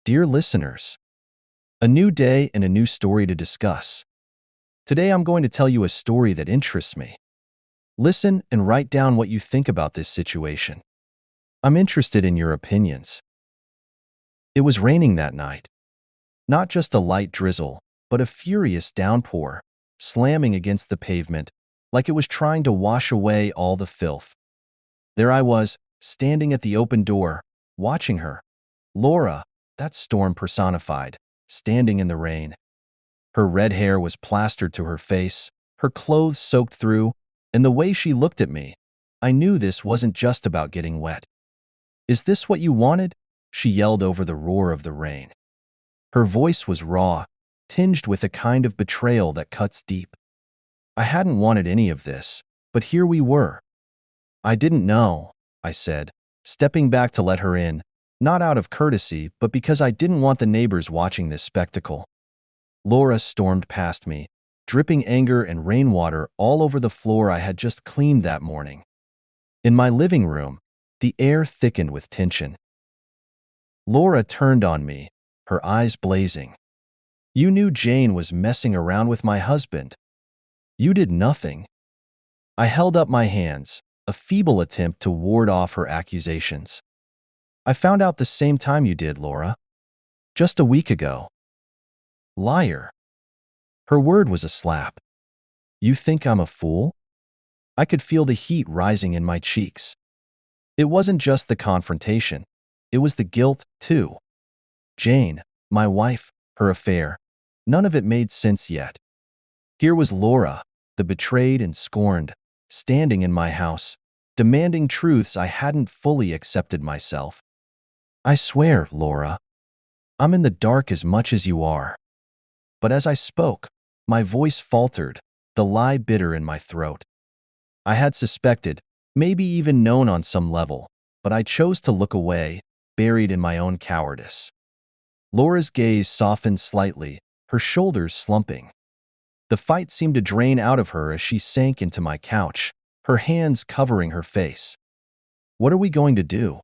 Dear listeners, a new day and a new story to discuss. Today I'm going to tell you a story that interests me. Listen and write down what you think about this situation. I'm interested in your opinions. It was raining that night. Not just a light drizzle, but a furious downpour, slamming against the pavement like it was trying to wash away all the filth. There I was, standing at the open door, watching her. Laura, that storm personified, standing in the rain. Her red hair was plastered to her face, her clothes soaked through, and the way she looked at me, I knew this wasn't just about getting wet. "Is this what you wanted?" she yelled over the roar of the rain. Her voice was raw, tinged with a kind of betrayal that cuts deep. I hadn't wanted any of this, but here we were. "I didn't know," I said, stepping back to let her in, not out of courtesy, but because I didn't want the neighbors watching this spectacle. Laura stormed past me, dripping anger and rainwater all over the floor I had just cleaned that morning. In my living room, the air thickened with tension. Laura turned on me, her eyes blazing. "You knew Jane was messing around with my husband. You did nothing." I held up my hands, a feeble attempt to ward off her accusations. "I found out the same time you did, Laura. Just a week ago." "Liar." Her word was a slap. "You think I'm a fool?" I could feel the heat rising in my cheeks. It wasn't just the confrontation. It was the guilt, too. Jane, my wife, her affair. None of it made sense yet. Here was Laura, the betrayed and scorned, standing in my house, demanding truths I hadn't fully accepted myself. "I swear, Laura, I'm in the dark as much as you are." But as I spoke, my voice faltered, the lie bitter in my throat. I had suspected, maybe even known on some level, but I chose to look away, buried in my own cowardice. Laura's gaze softened slightly, her shoulders slumping. The fight seemed to drain out of her as she sank into my couch, her hands covering her face. "What are we going to do?"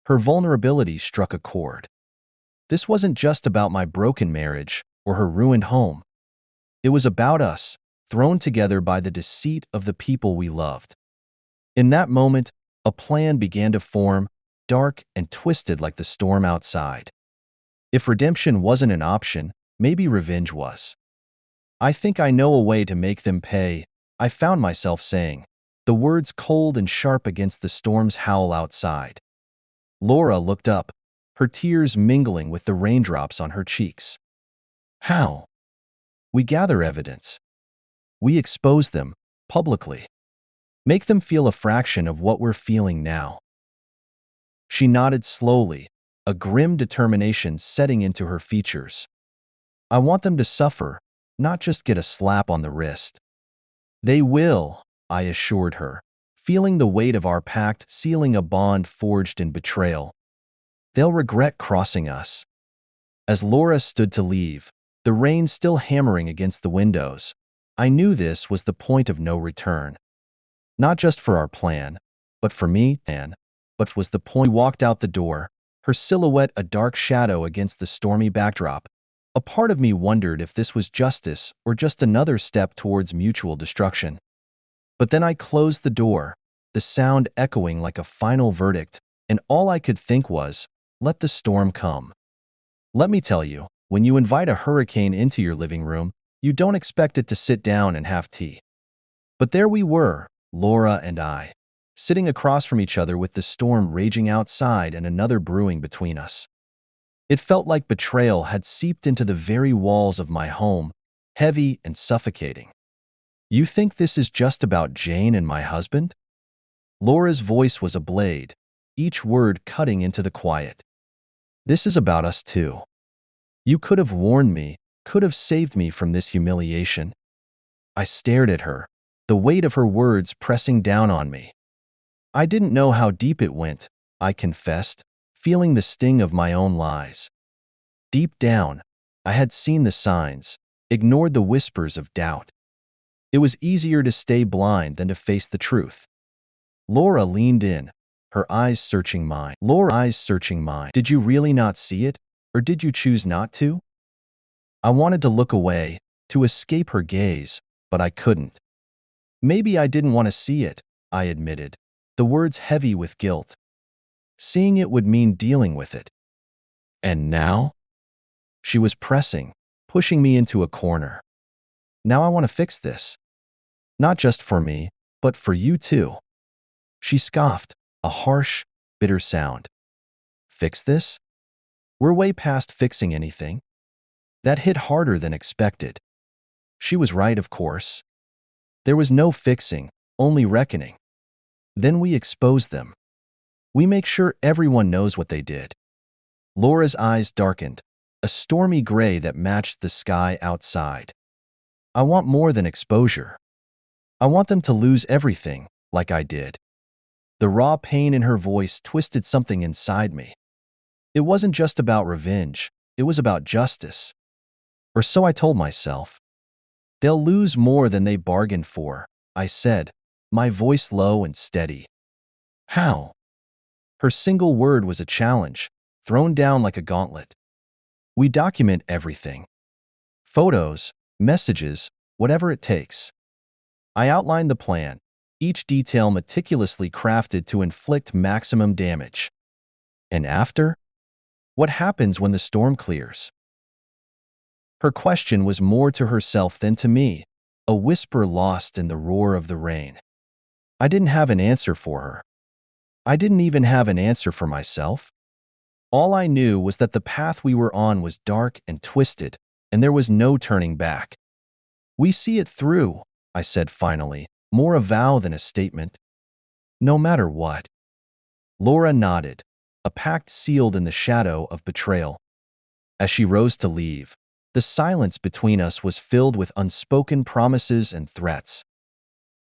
Her vulnerability struck a chord. This wasn't just about my broken marriage or her ruined home. It was about us, thrown together by the deceit of the people we loved. In that moment, a plan began to form, dark and twisted like the storm outside. If redemption wasn't an option, maybe revenge was. "I think I know a way to make them pay," I found myself saying, the words cold and sharp against the storm's howl outside. Laura looked up, her tears mingling with the raindrops on her cheeks. "How?" "We gather evidence. We expose them, publicly. Make them feel a fraction of what we're feeling now." She nodded slowly, a grim determination setting into her features. "I want them to suffer, not just get a slap on the wrist." "They will," I assured her, feeling the weight of our pact sealing a bond forged in betrayal. "They'll regret crossing us." As Laura stood to leave, the rain still hammering against the windows, I knew this was the point of no return. Not just for our plan, but for me, but was the point. We walked out the door, her silhouette a dark shadow against the stormy backdrop. A part of me wondered if this was justice or just another step towards mutual destruction. But then I closed the door, the sound echoing like a final verdict, and all I could think was, let the storm come. Let me tell you, when you invite a hurricane into your living room, you don't expect it to sit down and have tea. But there we were, Laura and I, sitting across from each other with the storm raging outside and another brewing between us. It felt like betrayal had seeped into the very walls of my home, heavy and suffocating. "You think this is just about Jane and my husband?" Laura's voice was a blade, each word cutting into the quiet. "This is about us too. You could have warned me, could have saved me from this humiliation." I stared at her, the weight of her words pressing down on me. I didn't know how deep it went, I confessed, feeling the sting of my own lies. Deep down, I had seen the signs, ignored the whispers of doubt. It was easier to stay blind than to face the truth. Laura leaned in, her eyes searching mine. "Did you really not see it?" Or did you choose not to? I wanted to look away, to escape her gaze, but I couldn't. Maybe I didn't want to see it, I admitted, the words heavy with guilt. Seeing it would mean dealing with it. And now? She was pressing, pushing me into a corner. Now I want to fix this. Not just for me, but for you too. She scoffed, a harsh, bitter sound. Fix this? We're way past fixing anything. That hit harder than expected. She was right, of course. There was no fixing, only reckoning. Then we expose them. We make sure everyone knows what they did. Laura's eyes darkened, a stormy gray that matched the sky outside. I want more than exposure. I want them to lose everything, like I did. The raw pain in her voice twisted something inside me. It wasn't just about revenge, it was about justice. Or so I told myself. They'll lose more than they bargained for, I said, my voice low and steady. How? Her single word was a challenge, thrown down like a gauntlet. We document everything. Photos, messages, whatever it takes. I outlined the plan, each detail meticulously crafted to inflict maximum damage. And after? What happens when the storm clears? Her question was more to herself than to me, a whisper lost in the roar of the rain. I didn't have an answer for her. I didn't even have an answer for myself. All I knew was that the path we were on was dark and twisted, and there was no turning back. We see it through, I said finally, more a vow than a statement. No matter what. Laura nodded, a pact sealed in the shadow of betrayal. As she rose to leave, the silence between us was filled with unspoken promises and threats.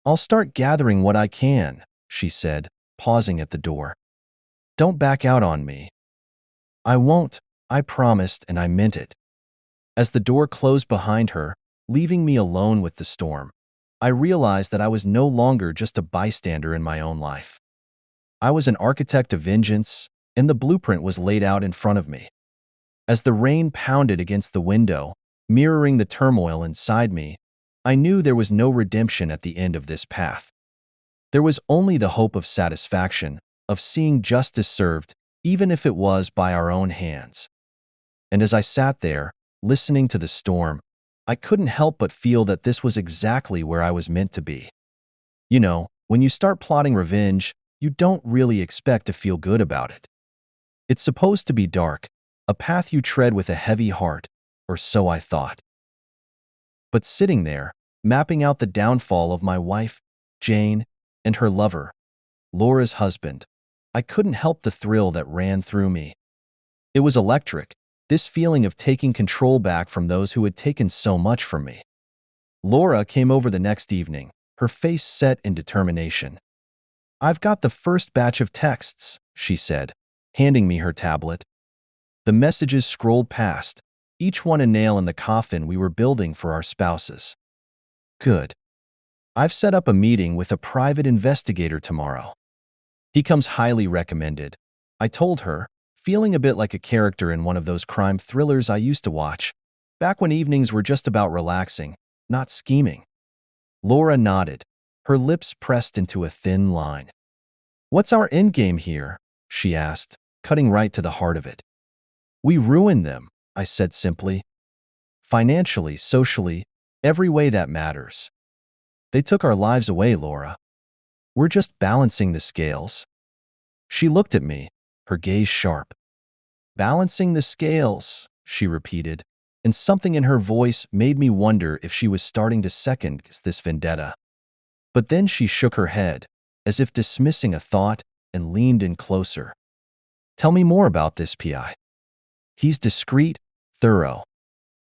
I'll start gathering what I can, she said, pausing at the door. Don't back out on me. I won't, I promised, and I meant it. As the door closed behind her, leaving me alone with the storm, I realized that I was no longer just a bystander in my own life. I was an architect of vengeance, and the blueprint was laid out in front of me. As the rain pounded against the window, mirroring the turmoil inside me, I knew there was no redemption at the end of this path. There was only the hope of satisfaction, of seeing justice served, even if it was by our own hands. And as I sat there, listening to the storm, I couldn't help but feel that this was exactly where I was meant to be. You know, when you start plotting revenge, you don't really expect to feel good about it. It's supposed to be dark, a path you tread with a heavy heart, or so I thought. But sitting there, mapping out the downfall of my wife, Jane, and her lover, Laura's husband, I couldn't help the thrill that ran through me. It was electric, this feeling of taking control back from those who had taken so much from me. Laura came over the next evening, her face set in determination. I've got the first batch of texts, she said, handing me her tablet. The messages scrolled past, each one a nail in the coffin we were building for our spouses. Good. I've set up a meeting with a private investigator tomorrow. He comes highly recommended, I told her, feeling a bit like a character in one of those crime thrillers I used to watch, back when evenings were just about relaxing, not scheming. Laura nodded, her lips pressed into a thin line. What's our endgame here? She asked, cutting right to the heart of it. We ruined them, I said simply. Financially, socially, every way that matters. They took our lives away, Laura. We're just balancing the scales. She looked at me, her gaze sharp. Balancing the scales, she repeated, and something in her voice made me wonder if she was starting to second this vendetta. But then she shook her head, as if dismissing a thought, and leaned in closer. Tell me more about this PI. He's discreet, thorough.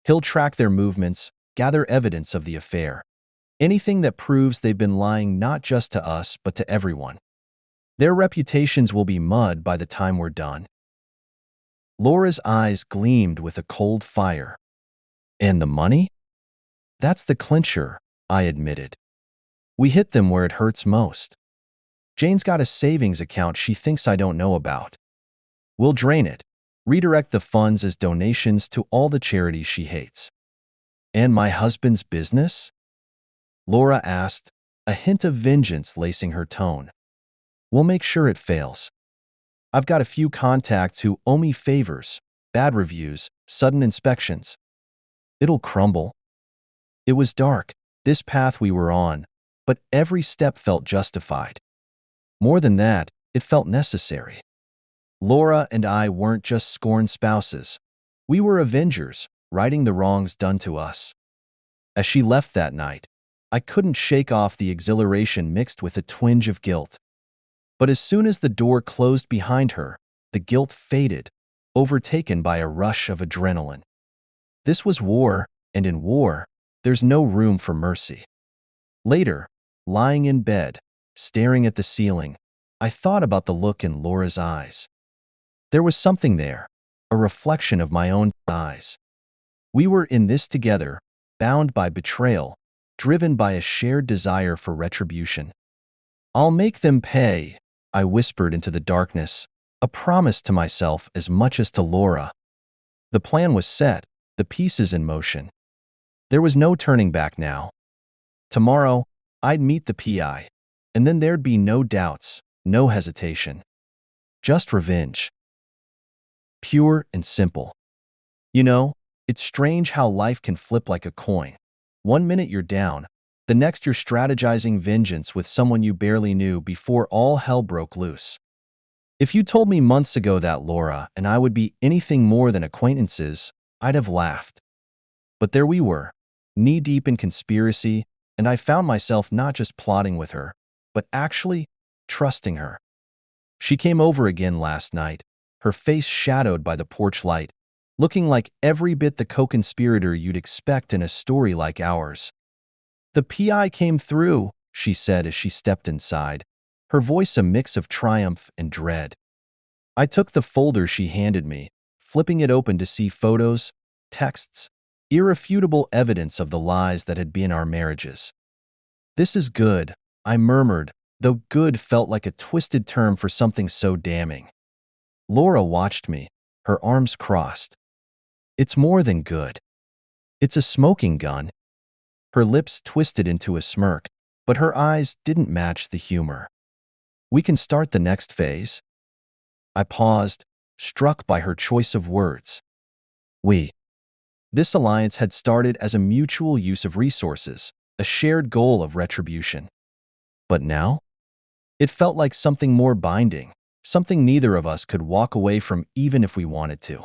He'll track their movements, gather evidence of the affair. Anything that proves they've been lying not just to us, but to everyone. Their reputations will be mud by the time we're done. Laura's eyes gleamed with a cold fire. And the money? That's the clincher, I admitted. We hit them where it hurts most. Jane's got a savings account she thinks I don't know about. We'll drain it, redirect the funds as donations to all the charities she hates. And my husband's business? Laura asked, a hint of vengeance lacing her tone. We'll make sure it fails. I've got a few contacts who owe me favors, bad reviews, sudden inspections. It'll crumble. It was dark, this path we were on, but every step felt justified. More than that, it felt necessary. Laura and I weren't just scorned spouses. We were avengers, righting the wrongs done to us. As she left that night, I couldn't shake off the exhilaration mixed with a twinge of guilt. But as soon as the door closed behind her, the guilt faded, overtaken by a rush of adrenaline. This was war, and in war, there's no room for mercy. Later, lying in bed, staring at the ceiling, I thought about the look in Laura's eyes. There was something there, a reflection of my own eyes. We were in this together, bound by betrayal, driven by a shared desire for retribution. I'll make them pay, I whispered into the darkness, a promise to myself as much as to Laura. The plan was set, the pieces in motion. There was no turning back now. Tomorrow, I'd meet the PI, and then there'd be no doubts, no hesitation. Just revenge. Pure and simple. You know, it's strange how life can flip like a coin. One minute you're down, the next you're strategizing vengeance with someone you barely knew before all hell broke loose. If you told me months ago that Laura and I would be anything more than acquaintances, I'd have laughed. But there we were, knee-deep in conspiracy, and I found myself not just plotting with her, but actually trusting her. She came over again last night, her face shadowed by the porch light, looking like every bit the co-conspirator you'd expect in a story like ours. The PI came through, she said as she stepped inside, her voice a mix of triumph and dread. I took the folder she handed me, flipping it open to see photos, texts, irrefutable evidence of the lies that had been our marriages. This is good, I murmured, though good felt like a twisted term for something so damning. Laura watched me, her arms crossed. It's more than good. It's a smoking gun. Her lips twisted into a smirk, but her eyes didn't match the humor. We can start the next phase. I paused, struck by her choice of words. We. This alliance had started as a mutual use of resources, a shared goal of retribution. But now? It felt like something more binding, something neither of us could walk away from even if we wanted to.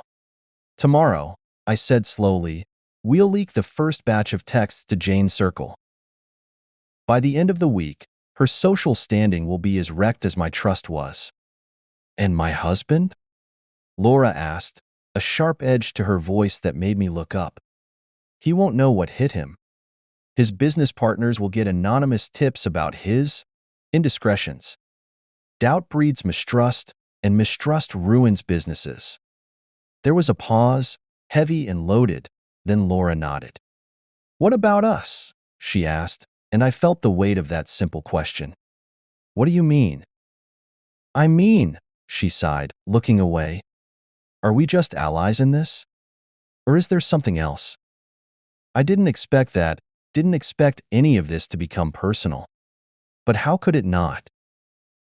Tomorrow, I said slowly, we'll leak the first batch of texts to Jane's circle. By the end of the week, her social standing will be as wrecked as my trust was. And my husband? Laura asked, a sharp edge to her voice that made me look up. He won't know what hit him. His business partners will get anonymous tips about his indiscretions. Doubt breeds mistrust, and mistrust ruins businesses. There was a pause, heavy and loaded, then Laura nodded. What about us? She asked, and I felt the weight of that simple question. What do you mean? I mean, she sighed, looking away. Are we just allies in this? Or is there something else? I didn't expect any of this to become personal. But how could it not?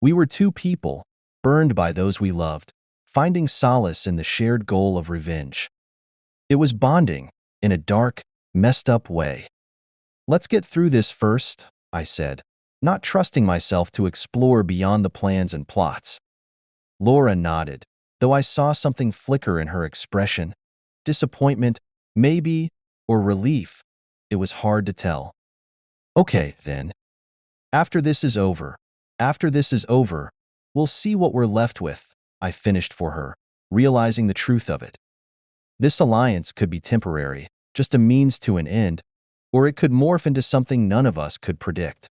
We were two people, burned by those we loved, finding solace in the shared goal of revenge. It was bonding, in a dark, messed up way. Let's get through this first, I said, not trusting myself to explore beyond the plans and plots. Laura nodded, though I saw something flicker in her expression. Disappointment, maybe, or relief. It was hard to tell. Okay, then. After this is over, we'll see what we're left with, I finished for her, realizing the truth of it. This alliance could be temporary, just a means to an end, or it could morph into something none of us could predict.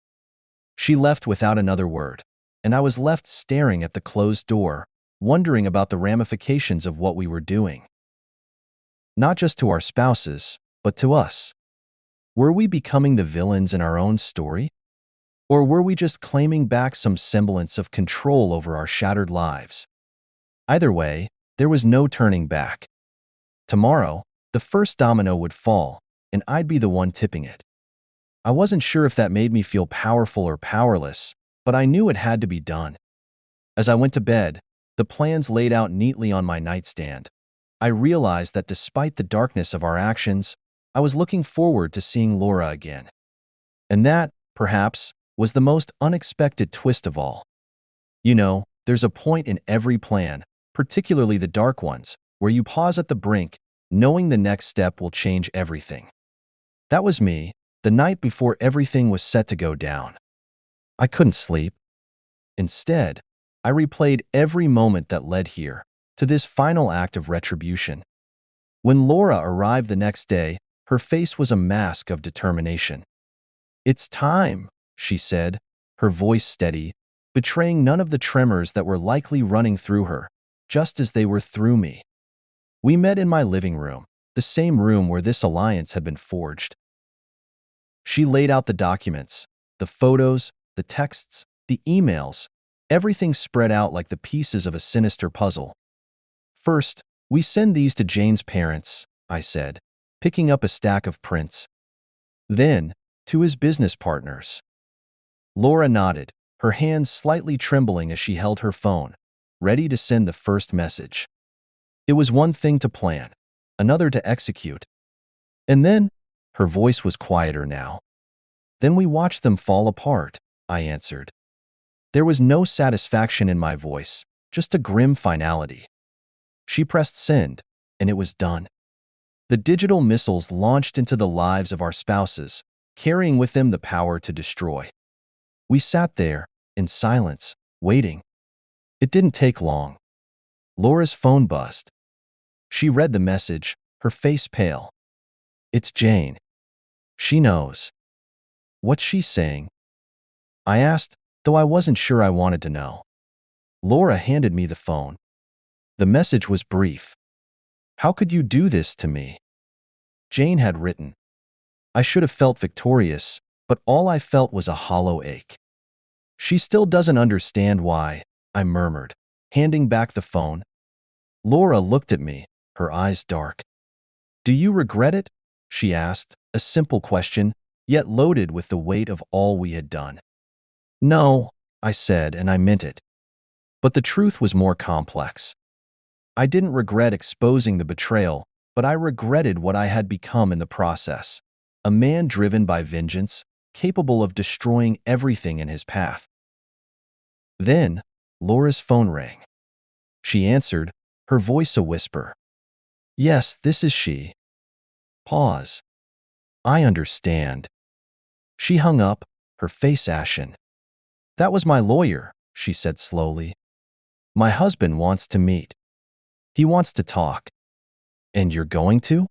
She left without another word, and I was left staring at the closed door, wondering about the ramifications of what we were doing. Not just to our spouses, but to us. Were we becoming the villains in our own story? Or were we just claiming back some semblance of control over our shattered lives? Either way, There was no turning back. Tomorrow, the first domino would fall, and I'd be the one tipping it. I wasn't sure if that made me feel powerful or powerless, but I knew it had to be done. As I went to bed, the plans laid out neatly on my nightstand, I realized that despite the darkness of our actions, I was looking forward to seeing Laura again. And that, perhaps, was the most unexpected twist of all. You know, there's a point in every plan, particularly the dark ones, where you pause at the brink, knowing the next step will change everything. That was me, the night before everything was set to go down. I couldn't sleep. Instead, I replayed every moment that led here, to this final act of retribution. When Laura arrived the next day, her face was a mask of determination. "It's time," she said, her voice steady, betraying none of the tremors that were likely running through her, just as they were through me. We met in my living room, the same room where this alliance had been forged. She laid out the documents, the photos, the texts, the emails, everything spread out like the pieces of a sinister puzzle. "First, we send these to Jane's parents," I said, picking up a stack of prints. "Then, to his business partners." Laura nodded, her hands slightly trembling as she held her phone, ready to send the first message. It was one thing to plan, another to execute. And then, her voice was quieter now. "Then we watched them fall apart," I answered. There was no satisfaction in my voice, just a grim finality. She pressed send, and it was done. The digital missiles launched into the lives of our spouses, carrying with them the power to destroy. We sat there, in silence, waiting. It didn't take long. Laura's phone buzzed. She read the message, her face pale. "It's Jane. She knows." "What's she saying?" I asked, though I wasn't sure I wanted to know. Laura handed me the phone. The message was brief. "How could you do this to me?" Jane had written. I should have felt victorious, but all I felt was a hollow ache. "She still doesn't understand why," I murmured, handing back the phone. Laura looked at me, her eyes dark. "Do you regret it?" she asked, a simple question, yet loaded with the weight of all we had done. "No," I said, and I meant it. But the truth was more complex. I didn't regret exposing the betrayal, but I regretted what I had become in the process. A man driven by vengeance, capable of destroying everything in his path. Then, Laura's phone rang. She answered, her voice a whisper. "Yes, this is she." Pause. "I understand." She hung up, her face ashen. "That was my lawyer," she said slowly. "My husband wants to meet. He wants to talk." "And you're going to?"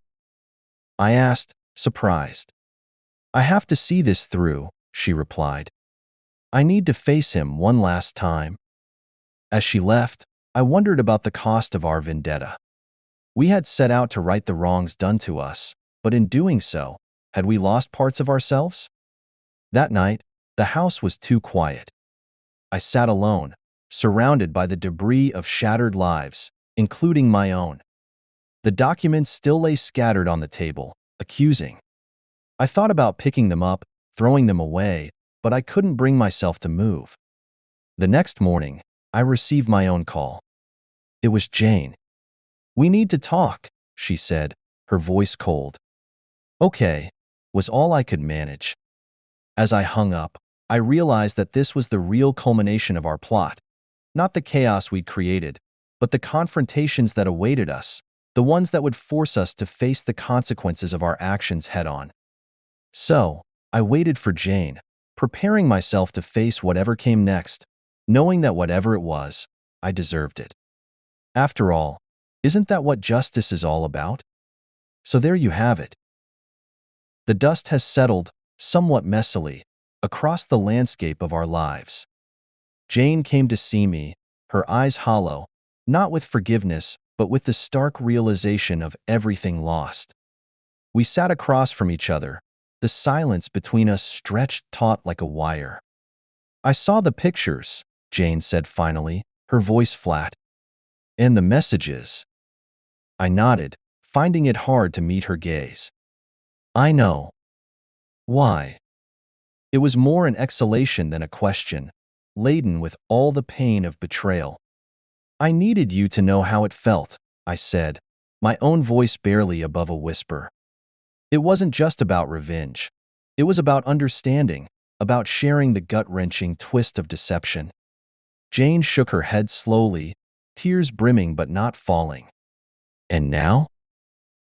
I asked, surprised. "I have to see this through," she replied. "I need to face him one last time." As she left, I wondered about the cost of our vendetta. We had set out to right the wrongs done to us, but in doing so, had we lost parts of ourselves? That night, the house was too quiet. I sat alone, surrounded by the debris of shattered lives, including my own. The documents still lay scattered on the table, accusing. I thought about picking them up, throwing them away, but I couldn't bring myself to move. The next morning, I received my own call. It was Jane. "We need to talk," she said, her voice cold. "Okay," was all I could manage. As I hung up, I realized that this was the real culmination of our plot. Not the chaos we'd created, but the confrontations that awaited us, the ones that would force us to face the consequences of our actions head-on. So, I waited for Jane, preparing myself to face whatever came next, knowing that whatever it was, I deserved it. After all, isn't that what justice is all about? So there you have it. The dust has settled, somewhat messily, across the landscape of our lives. Jane came to see me, her eyes hollow, not with forgiveness, but with the stark realization of everything lost. We sat across from each other, the silence between us stretched taut like a wire. "I saw the pictures," Jane said finally, her voice flat. And the messages? I nodded, finding it hard to meet her gaze. I know. Why? It was more an exhalation than a question, laden with all the pain of betrayal. I needed you to know how it felt, I said, my own voice barely above a whisper. It wasn't just about revenge. It was about understanding, about sharing the gut-wrenching twist of deception. Jane shook her head slowly, tears brimming but not falling. And now?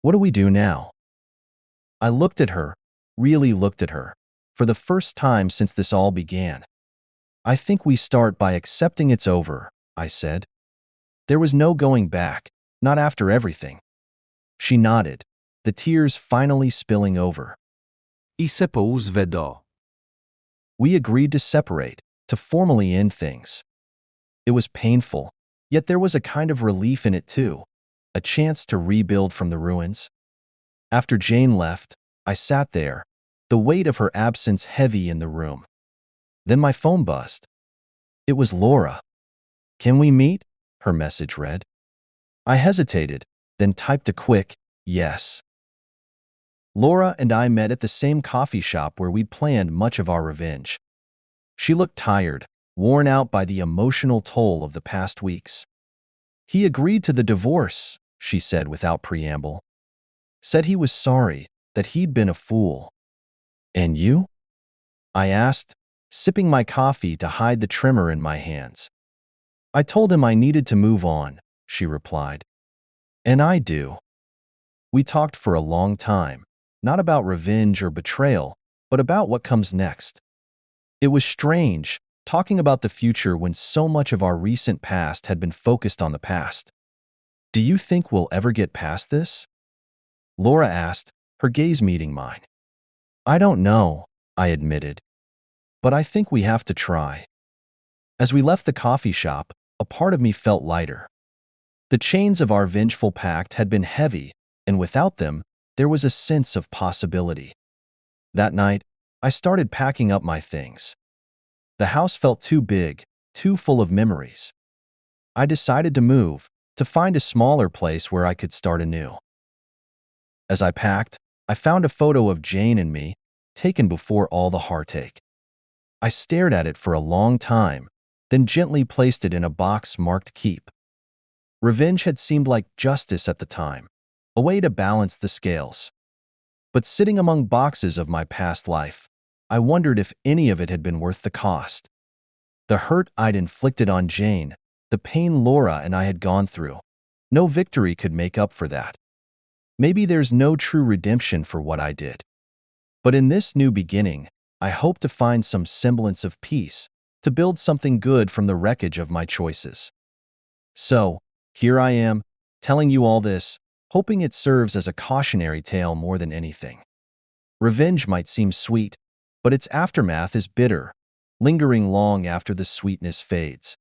What do we do now? I looked at her, really looked at her, for the first time since this all began. I think we start by accepting it's over, I said. There was no going back, not after everything. She nodded, the tears finally spilling over. I se pouzvedo. We agreed to separate, to formally end things. It was painful, yet there was a kind of relief in it too, a chance to rebuild from the ruins. After Jane left, I sat there, the weight of her absence heavy in the room. Then my phone buzzed. It was Laura. "Can we meet?" her message read. I hesitated, then typed a quick, "Yes." Laura and I met at the same coffee shop where we'd planned much of our revenge. She looked tired, worn out by the emotional toll of the past weeks. "He agreed to the divorce," she said without preamble. "Said he was sorry, that he'd been a fool." "And you?" I asked, sipping my coffee to hide the tremor in my hands. "I told him I needed to move on," she replied. "And I do." We talked for a long time, not about revenge or betrayal, but about what comes next. It was strange, talking about the future when so much of our recent past had been focused on the past. "Do you think we'll ever get past this?" Laura asked, her gaze meeting mine. "I don't know," I admitted. "But I think we have to try." As we left the coffee shop, a part of me felt lighter. The chains of our vengeful pact had been heavy, and without them, there was a sense of possibility. That night, I started packing up my things. The house felt too big, too full of memories. I decided to move, to find a smaller place where I could start anew. As I packed, I found a photo of Jane and me, taken before all the heartache. I stared at it for a long time, then gently placed it in a box marked Keep. Revenge had seemed like justice at the time, a way to balance the scales. But sitting among boxes of my past life, I wondered if any of it had been worth the cost. The hurt I'd inflicted on Jane, the pain Laura and I had gone through, no victory could make up for that. Maybe there's no true redemption for what I did. But in this new beginning, I hope to find some semblance of peace, to build something good from the wreckage of my choices. So, here I am, telling you all this, hoping it serves as a cautionary tale more than anything. Revenge might seem sweet, but its aftermath is bitter, lingering long after the sweetness fades.